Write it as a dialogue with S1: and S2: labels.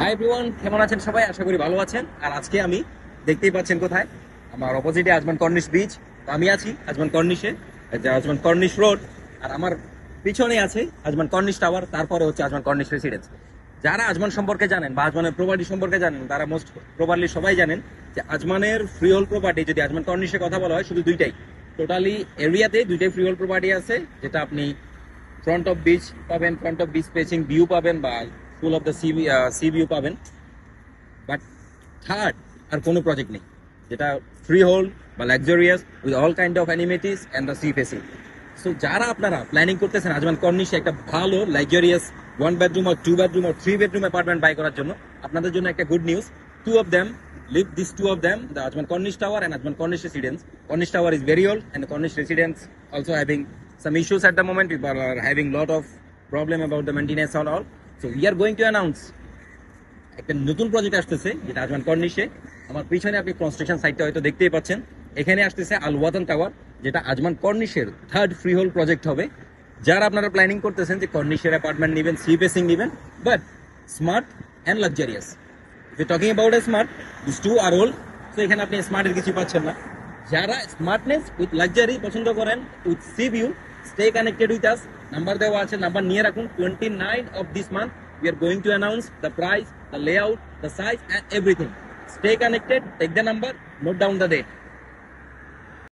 S1: Hi everyone, কেমন আছেন সবাই? আশা করি ভালো আছেন। আর আজকে আমি দেখতেই পাচ্ছেন কোথায়, আমার অপোজিটে আজমান কর্নিশ বিচ। তো আমি আছি আজমান কর্নিশে, যে আজমান কর্নিশ রোড। আর আমার পিছনে আছে আজমান কর্নিশ টাওয়ার, তারপরে হচ্ছে আজমান কর্নিশ রেসিডেন্স। যারা আজমান সম্পর্কে জানেন বা আজমানের প্রপার্টি সম্পর্কে জানেন, তারা মোস্ট প্রপারলি সবাই জানেন যে আজমানের ফ্রিহোল্ড প্রপার্টি, যদি আজমান কর্নিশের কথা বলা হয়, শুধু দুইটাই। টোটালি এরিয়াতে দুইটাই ফ্রিহোল্ড প্রপার্টি আছে, যেটা আপনি ফ্রন্ট অফ বিচ পাবেন, front of beach facing view পাবেন, বা full of the sea view পাবেন। বাট থার্ড আর কোনো প্রজেক্ট নেই যেটা ফ্রি হোল্ড বা luxurious with all kind of amenities and the sea facing. So যারা আপনারা প্ল্যানিং করতেছেন আজমান কর্নিশে একটা ভালো লাক্সারিয়াস 1 বেডরুম আর 2 বেডরুম আর 3 বেডরুম অ্যাপার্টমেন্ট বাই করার জন্য, আপনাদের জন্য একটা good news. Two of them live, these two of them, the Ajman Cornish Tower and Ajman Cornish Residence. Cornish Tower is very old, and the Cornish Residence also having some issues at the moment. People are having lot of problem about the maintenance and all. So we are going to announce একটা নতুন project আসতেছে, যেটা Ajman কর্নিশে। আমার পিছনে আপনি construction সাইটটা হয়তো দেখতেই পাচ্ছেন। এখানে আসতেছে আল ওয়াতান টাওয়ার, যেটা আজমান কর্নিশের থার্ড ফ্রি হোল্ড প্রজেক্ট হবে। যারা আপনারা প্ল্যানিং করতেছেন যে কর্নিশের অ্যাপার্টমেন্ট নেবেন, সি ফেসিং নেবেন, but smart and luxurious. If talking about a smart, this two are old. তো এখানে আপনি স্মার্টের কিছু পাচ্ছেন না। যারা স্মার্টনেস উইথ লাক্সারি পছন্দ করেন, with C view, stay connected with us. Number দেওয়া আছে, নাম্বার নিয়ে রাখুন। 29 of this month we are going to announce the price, the layout, the size and everything. Stay connected, take the number, note down the date.